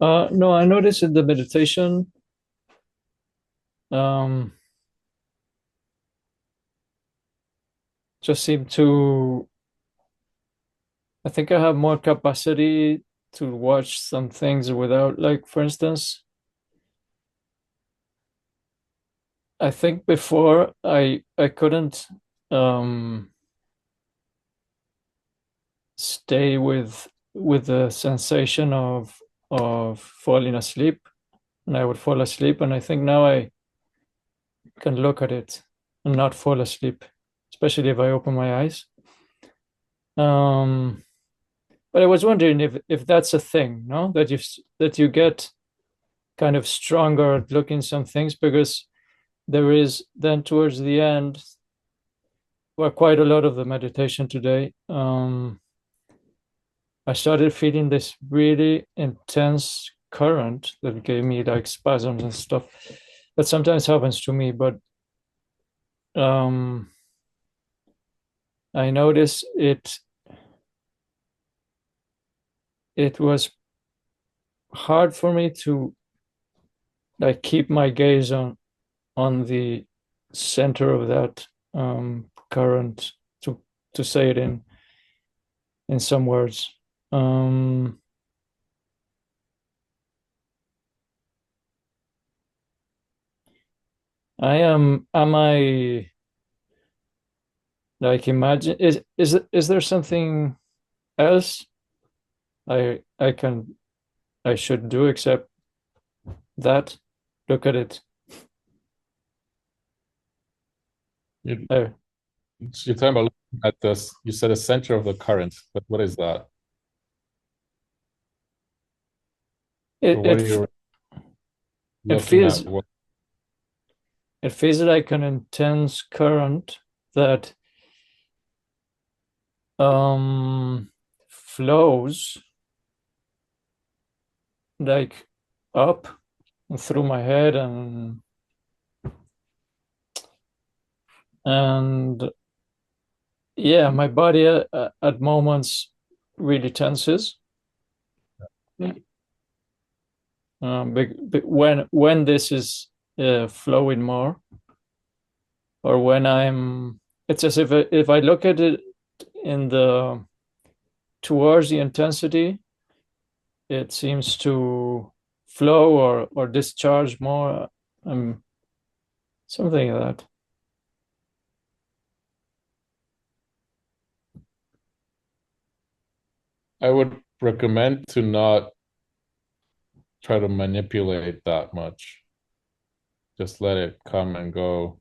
No, I noticed in the meditation, um, just seem to, I think I have more capacity to watch some things without, like, for instance, I think before I couldn't um stay with the sensation of falling asleep, and I would fall asleep, and I think now I can look at it and not fall asleep, especially if I open my eyes. Um, but I was wondering if that's a thing, no? That you get kind of stronger at looking some things because there is then towards the end, well, quite a lot of the meditation today. I started feeling this really intense current that gave me like spasms and stuff. That sometimes happens to me, but um, I noticed it was hard for me to like keep my gaze on the center of that current to say it in some words. Um, am I like imagine is there something else I can I should do except that? Look at it. You, Uh, you're talking about looking at this, you said the center of the current, but what is that? it Or what are it you it looking feels at? What, it feels like an intense current that um flows like up through my head and yeah, my body at moments really tenses. But when this is flowing more, or when it's as if I look at it in the towards the intensity, it seems to flow or discharge more, um, something like that. I would recommend to not try to manipulate that much. Just let it come and go.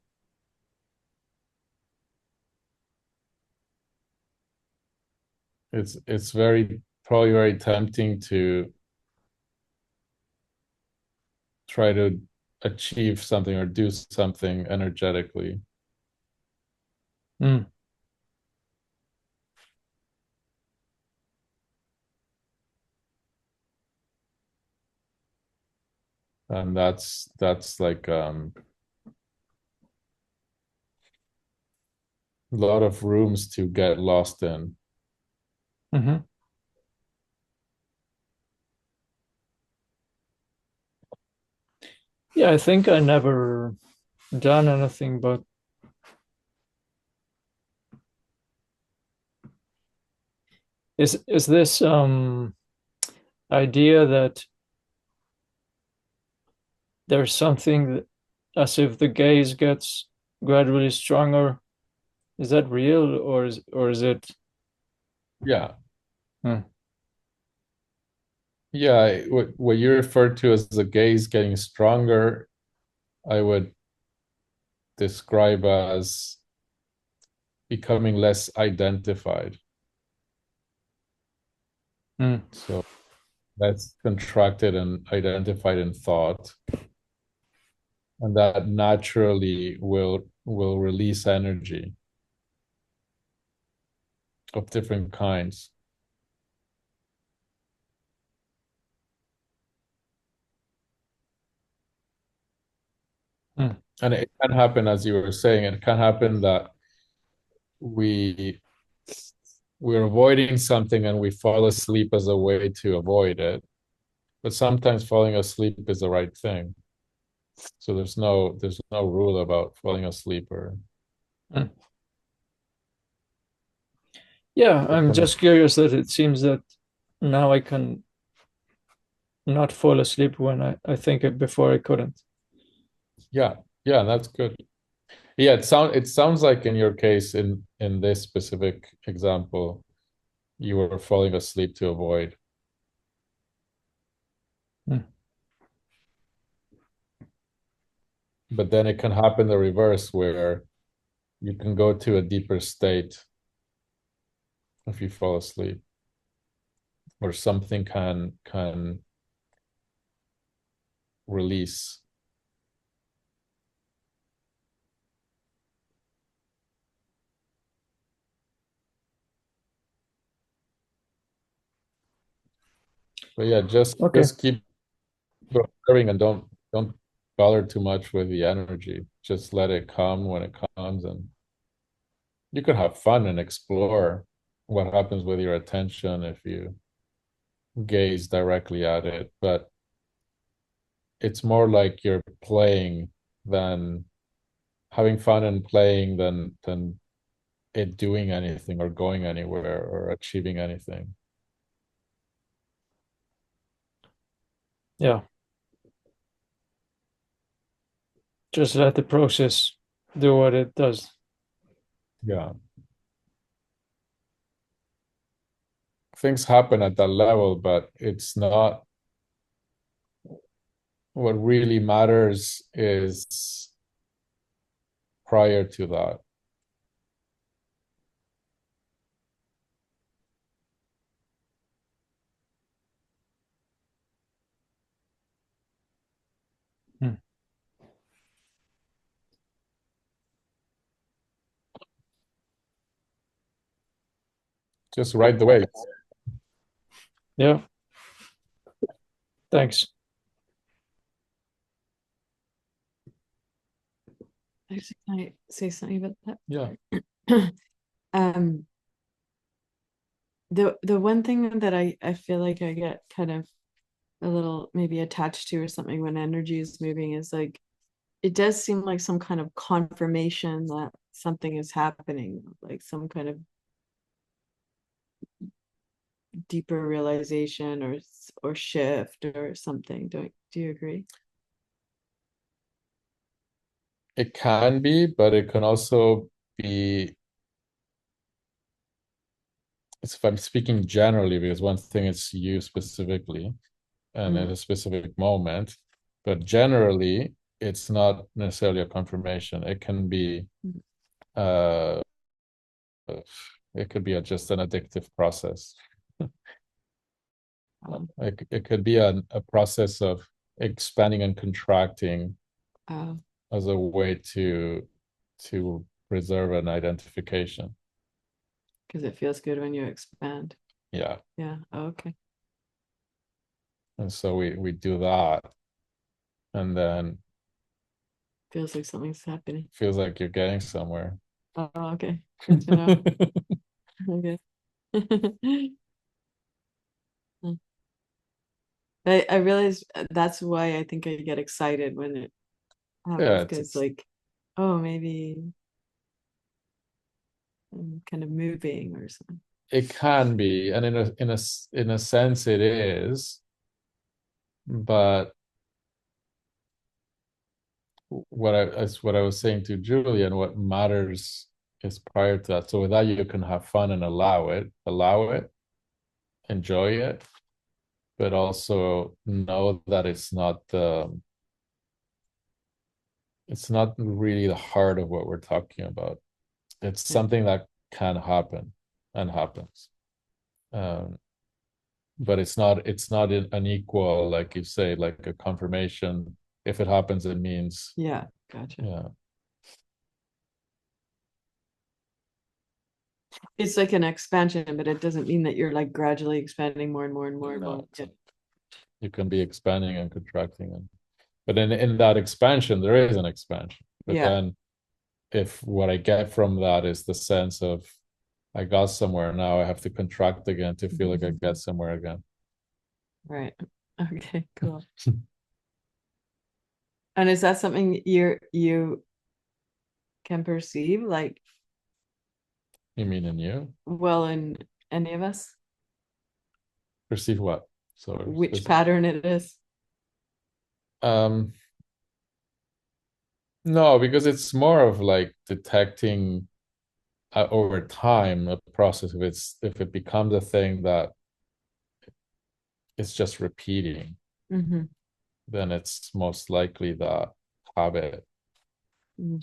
It's very probably very tempting to try to achieve something or do something energetically. Mm. And that's like a lot of rooms to get lost in. Hmm. Yeah, I think I never done anything, but is this idea that there's something as if the gaze gets gradually stronger? Is that real, or is it? Yeah. Hmm. Yeah, what you refer to as the gaze getting stronger, I would describe as becoming less identified. Hmm. So that's contracted and identified in thought, and that naturally will release energy of different kinds. Hmm. And it can happen, as you were saying, it can happen that we we're avoiding something and we fall asleep as a way to avoid it. But sometimes falling asleep is the right thing. So there's no rule about falling asleep or Mm. Yeah, I'm becoming. just curious that it seems that now I can not fall asleep when I think it before I couldn't. Yeah, yeah, that's good. Yeah, it sounds like in your case, in this specific example, you were falling asleep to avoid. Mm. But then it can happen the reverse where you can go to a deeper state if you fall asleep, or something can release. But yeah, just Okay. just keep observing and don't bother too much with the energy. Just let it come when it comes, and you can have fun and explore what happens with your attention if you gaze directly at it. But it's more like you're playing than having fun and playing than it doing anything or going anywhere or achieving anything. Yeah. Just let the process do what it does. Yeah. Things happen at that level, but it's not what really matters is prior to that. Mm. Just ride the wave. Yeah. Thanks. Actually, can I say something about Yeah. that? Um, the one thing that I feel like I get kind of a little maybe attached to or something when energy is moving is like it does seem like some kind of confirmation that something is happening, like some kind of deeper realization or shift or something. Do you agree? It can be, but it can also be, if I'm speaking generally, because one thing is you specifically and at Mm. a specific moment, but generally it's not necessarily a confirmation. It can be Mm. uh it could be just an addictive process. Um, It could be a process of expanding and contracting uh, as a way to preserve an identification. because it feels good when you expand. Yeah. Yeah. Oh, okay. And so we do that, and then Feels like something's happening. feels like you're getting somewhere. Oh, okay. Good to know. Okay. I realize that's why I think I get excited when it Yeah, happens because like, oh, maybe I'm kind of moving or something. it can be, and in a sense it is, but what I was saying to Julian, what matters is prior to that. So with that, you can have fun and allow it, enjoy it, but also know that it's not really the heart of what we're talking about. It's Yeah. something that can happen and happens. Um, but it's not an equal, like you say, like a confirmation. If it happens, it means, Yeah. Gotcha. yeah. It's like an expansion, but it doesn't mean that you're like gradually expanding more and more and more and No, more. Yeah. you can be expanding and contracting, but in that expansion there is an expansion. But Yeah. then if what I get from that is the sense of I got somewhere, now I have to contract again to feel like I get somewhere again. Right. Okay, cool. And is that something you can perceive, like, You mean in you? well, in any of us, Perceive what? So which pattern it is? um no, because it's more of like detecting over time a process. If it becomes a thing that it's just repeating, Mm-hmm. then it's most likely that habit. Mm-hmm.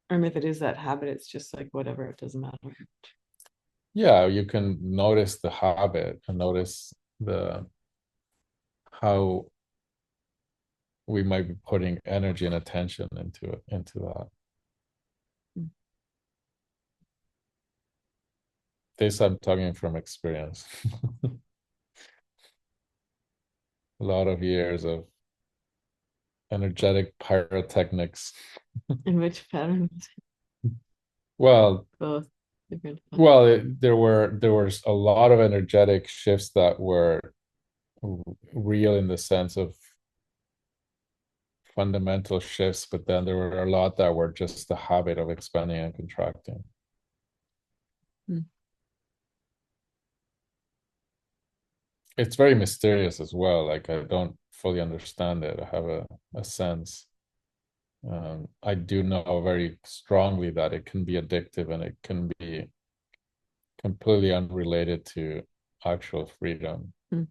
And if it is that habit, it's just like whatever, it doesn't matter. Yeah, you can notice the habit and notice the how we might be putting energy and attention into that. This I'm talking from experience. A lot of years of energetic pyrotechnics. In which pattern? Well, Both different. there was a lot of energetic shifts that were real in the sense of fundamental shifts, but then there were a lot that were just the habit of expanding and contracting. Mm. It's very mysterious as well. Like I don't fully understand it. I have a sense. I do know very strongly that it can be addictive and it can be completely unrelated to actual freedom. Mm.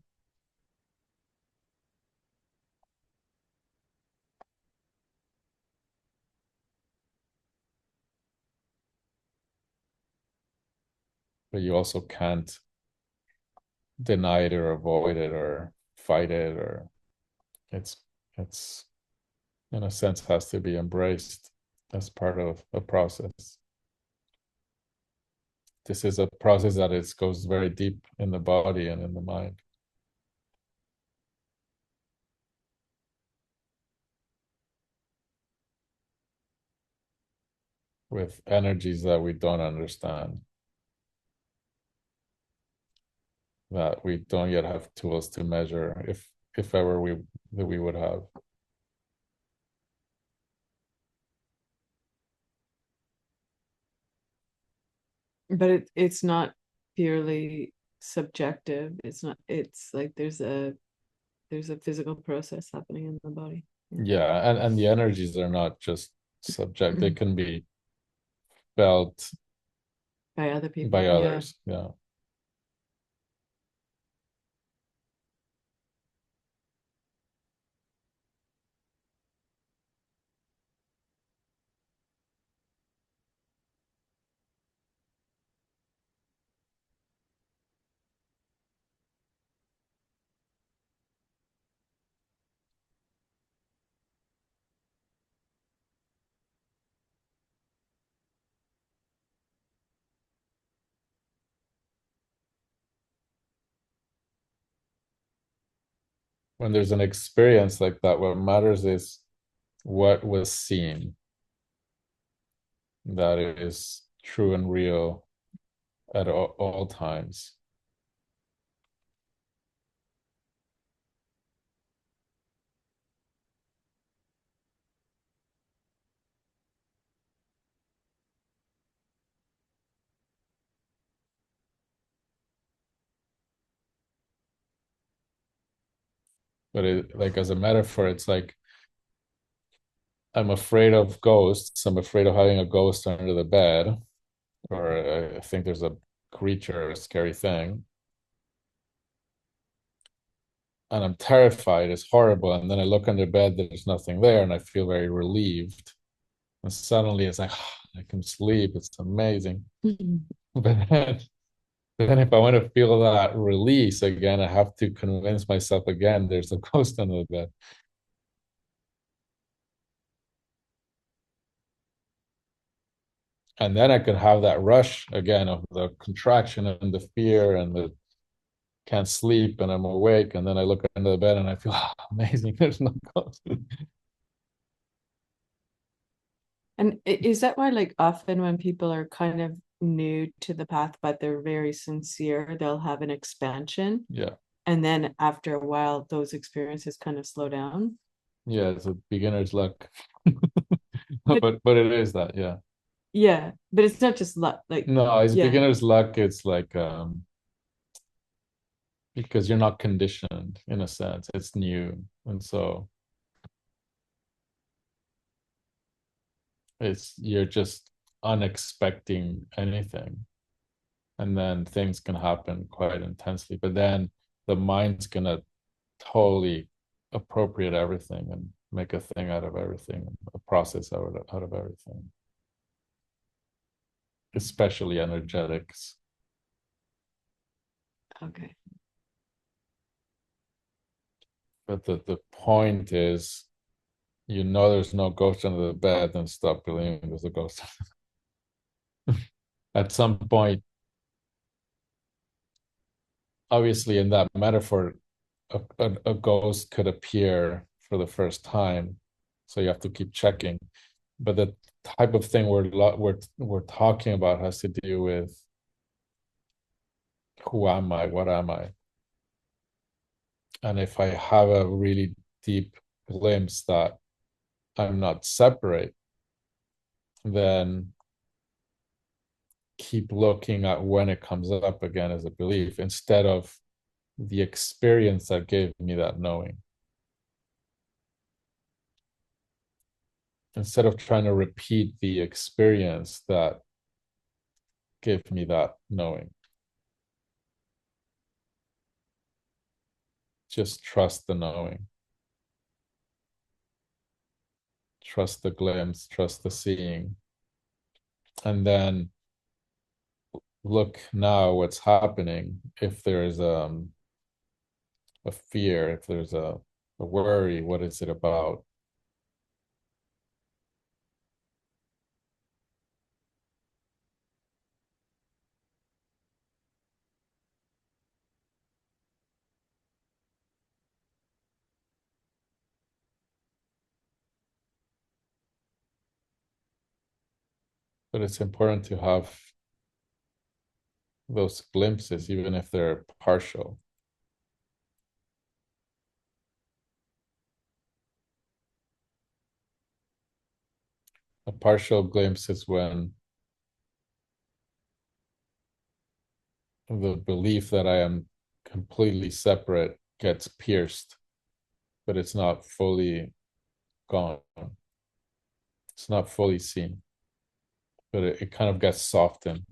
But you also can't deny it or avoid it or fight it, or it's it's in a sense has to be embraced as part of a process. This is a process that it goes very deep in the body and in the mind, with energies that we don't understand, that we don't yet have tools to measure, if ever we would have. But it's not purely subjective. It's not, it's like there's a physical process happening in the body. Yeah, and the energies are not just subject, they can be felt By other people. by Yeah. others. Yeah. When there's an experience like that, what matters is what was seen, that it is true and real at all times. But like as a metaphor, it's like I'm afraid of ghosts. I'm afraid of having a ghost under the bed, or I think there's a creature, a scary thing, and I'm terrified. It's horrible. And then I look under bed, there's nothing there, and I feel very relieved. And suddenly it's like I can sleep. It's amazing. But then if I want to feel that release again, I have to convince myself again there's a ghost under the bed. And then I can have that rush again of the contraction and the fear and the can't sleep and I'm awake. And then I look under the bed and I feel amazing. There's no ghost. And is that why, like, often when people are kind of new to the path, but they're very sincere, they'll have an expansion, Yeah. and then after a while, those experiences kind of slow down? Yeah, it's a beginner's luck. But But it is that, yeah. yeah, but it's not just luck, like, No, it's yeah, beginner's luck. It's like because you're not conditioned in a sense. It's new. And so you're just unexpecting anything. And then things can happen quite intensely. But then the mind's gonna totally appropriate everything and make a thing out of everything, a process out of everything, especially energetics. okay. But the point is, there's no ghost under the bed, then stop believing there's a ghost. At some point, obviously, in that metaphor, a ghost could appear for the first time, so you have to keep checking. But the type of thing we're talking about has to do with who am I, what am I, and if I have a really deep glimpse that I'm not separate, then keep looking at when it comes up again as a belief instead of the experience that gave me that knowing. Instead of trying to repeat the experience that gave me that knowing, just trust the knowing, trust the glimpse, trust the seeing, and then look now what's happening. If there's a fear, if there's a worry, what is it about? But it's important to have those glimpses, even if they're partial. A partial glimpse is when the belief that I am completely separate gets pierced, but it's not fully gone. It's not fully seen, but it kind of gets softened.